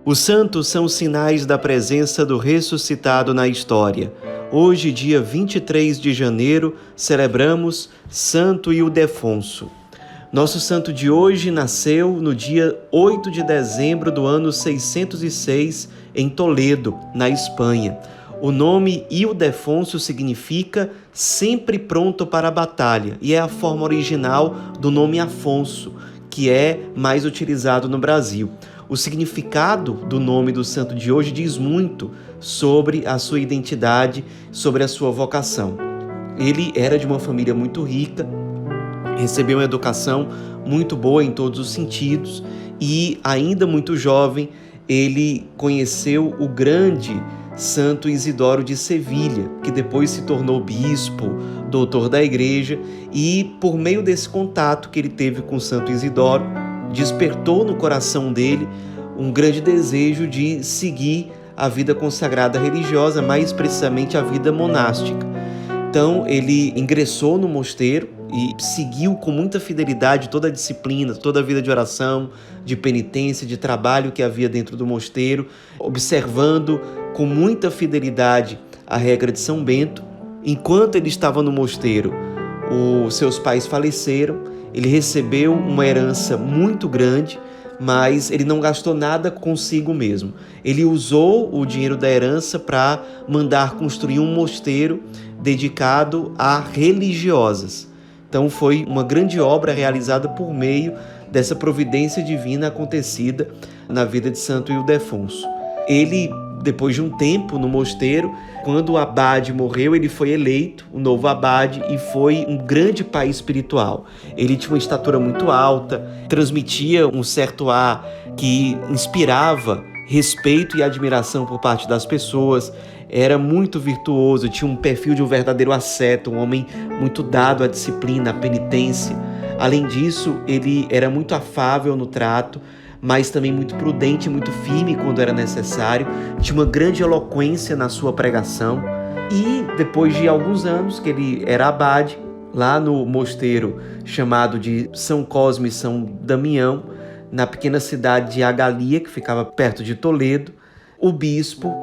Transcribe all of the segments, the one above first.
Os santos são sinais da presença do ressuscitado na história. Hoje, dia 23 de janeiro, celebramos Santo Ildefonso. Nosso santo de hoje nasceu no dia 8 de dezembro do ano 606, em Toledo, na Espanha. O nome Ildefonso significa sempre pronto para a batalha e é a forma original do nome Afonso, que é mais utilizado no Brasil. O significado do nome do santo de hoje diz muito sobre a sua identidade, sobre a sua vocação. Ele era de uma família muito rica, recebeu uma educação muito boa em todos os sentidos e, ainda muito jovem, ele conheceu o grande Santo Isidoro de Sevilha, que depois se tornou bispo, doutor da igreja, e por meio desse contato que ele teve com Santo Isidoro, despertou no coração dele um grande desejo de seguir a vida consagrada religiosa, mais precisamente a vida monástica. Então ele ingressou no mosteiro e seguiu com muita fidelidade toda a disciplina, toda a vida de oração, de penitência, de trabalho que havia dentro do mosteiro, observando com muita fidelidade a regra de São Bento. Enquanto ele estava no mosteiro, os seus pais faleceram. Ele recebeu uma herança muito grande, mas ele não gastou nada consigo mesmo. Ele usou o dinheiro da herança para mandar construir um mosteiro dedicado a religiosas. Então foi uma grande obra realizada por meio dessa providência divina acontecida na vida de Santo Ildefonso. Ele, depois de um tempo no mosteiro, quando o abade morreu, ele foi eleito o novo abade e foi um grande pai espiritual. Ele tinha uma estatura muito alta, transmitia um certo ar que inspirava respeito e admiração por parte das pessoas, era muito virtuoso, tinha um perfil de um verdadeiro asceta, um homem muito dado à disciplina, à penitência. Além disso, ele era muito afável no trato, mas também muito prudente e muito firme quando era necessário. Tinha uma grande eloquência na sua pregação. E depois de alguns anos que ele era abade, lá no mosteiro chamado de São Cosme e São Damião, na pequena cidade de Agalia, que ficava perto de Toledo, o bispo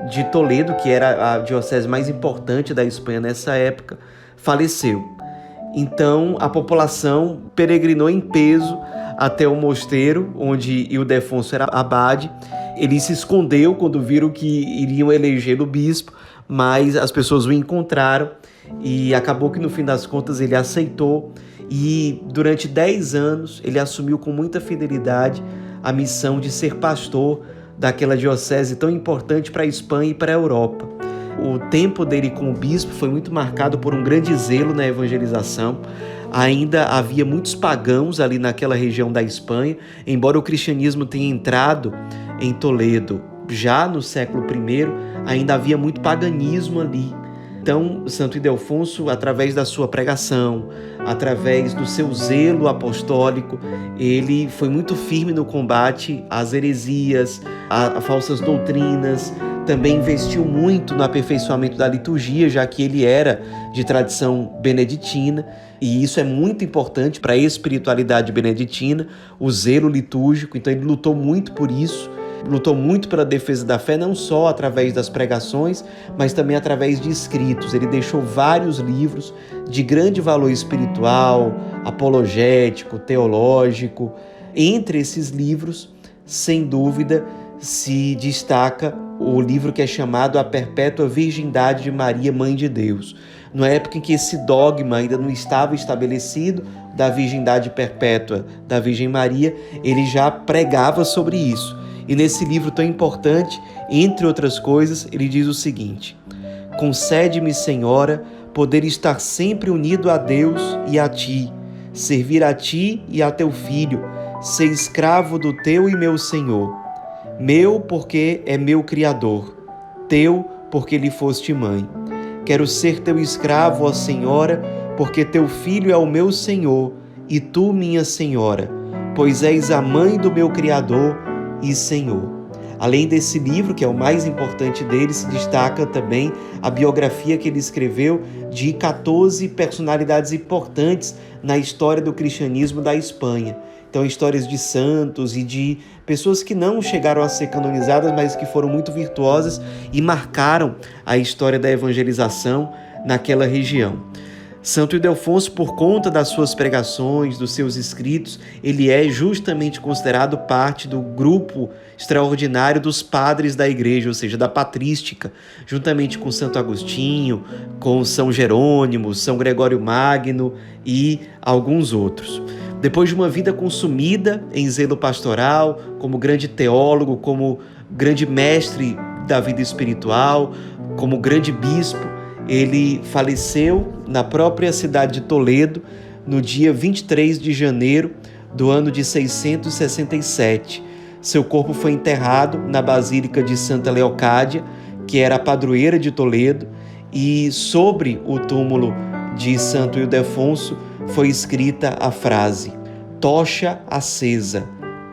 de Toledo, que era a diocese mais importante da Espanha nessa época, faleceu. Então a população peregrinou em peso até o mosteiro onde Ildefonso era abade. Ele se escondeu quando viram que iriam elegê-lo bispo, mas as pessoas o encontraram e acabou que no fim das contas ele aceitou, e durante 10 anos ele assumiu com muita fidelidade a missão de ser pastor daquela diocese tão importante para a Espanha e para a Europa. O tempo dele como bispo foi muito marcado por um grande zelo na evangelização. Ainda havia muitos pagãos ali naquela região da Espanha, embora o cristianismo tenha entrado em Toledo já no século I, ainda havia muito paganismo ali. Então, Santo Ildefonso, através da sua pregação, através do seu zelo apostólico, ele foi muito firme no combate às heresias, a falsas doutrinas. Também investiu muito no aperfeiçoamento da liturgia, já que ele era de tradição beneditina, e isso é muito importante para a espiritualidade beneditina, o zelo litúrgico. Então ele lutou muito por isso, lutou muito pela defesa da fé, não só através das pregações, mas também através de escritos. Ele deixou vários livros de grande valor espiritual, apologético, teológico. Entre esses livros, sem dúvida, se destaca o livro que é chamado A Perpétua Virgindade de Maria, Mãe de Deus. Na época em que esse dogma ainda não estava estabelecido, da virgindade perpétua da Virgem Maria, ele já pregava sobre isso. E nesse livro tão importante, entre outras coisas, ele diz o seguinte: concede-me, Senhora, poder estar sempre unido a Deus e a Ti, servir a Ti e a Teu Filho, ser escravo do Teu e meu Senhor. Meu, porque é meu Criador. Teu, porque lhe foste mãe. Quero ser Teu escravo, ó Senhora, porque Teu Filho é o meu Senhor, e Tu, minha Senhora, pois és a mãe do meu Criador e Senhor. Além desse livro, que é o mais importante dele, se destaca também a biografia que ele escreveu de 14 personalidades importantes na história do cristianismo da Espanha. Então, histórias de santos e de pessoas que não chegaram a ser canonizadas, mas que foram muito virtuosas e marcaram a história da evangelização naquela região. Santo Ildefonso, por conta das suas pregações, dos seus escritos, ele é justamente considerado parte do grupo extraordinário dos padres da igreja, ou seja, da patrística, juntamente com Santo Agostinho, com São Jerônimo, São Gregório Magno e alguns outros. Depois de uma vida consumida em zelo pastoral, como grande teólogo, como grande mestre da vida espiritual, como grande bispo, ele faleceu na própria cidade de Toledo no dia 23 de janeiro do ano de 667. Seu corpo foi enterrado na Basílica de Santa Leocádia, que era a padroeira de Toledo, e sobre o túmulo de Santo Ildefonso foi escrita a frase: tocha acesa,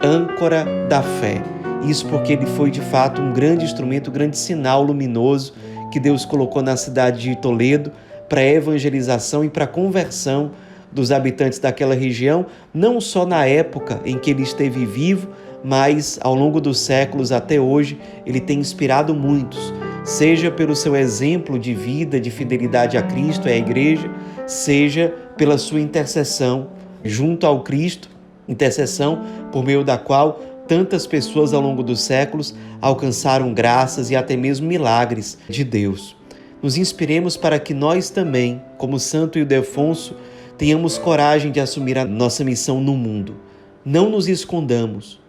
âncora da fé. Isso porque ele foi de fato um grande instrumento, um grande sinal luminoso que Deus colocou na cidade de Toledo para a evangelização e para a conversão dos habitantes daquela região, não só na época em que ele esteve vivo, mas ao longo dos séculos até hoje ele tem inspirado muitos, seja pelo seu exemplo de vida, de fidelidade a Cristo e à Igreja, seja pela sua intercessão junto ao Cristo, intercessão por meio da qual tantas pessoas ao longo dos séculos alcançaram graças e até mesmo milagres de Deus. Nos inspiremos para que nós também, como Santo Ildefonso, tenhamos coragem de assumir a nossa missão no mundo. Não nos escondamos.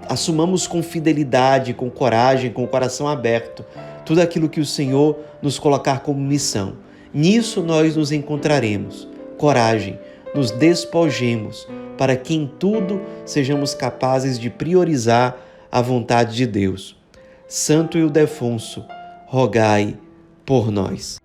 Assumamos com fidelidade, com coragem, com o coração aberto, tudo aquilo que o Senhor nos colocar como missão. Nisso nós nos encontraremos. Coragem, nos despojemos, para que em tudo sejamos capazes de priorizar a vontade de Deus. Santo Ildefonso, rogai por nós.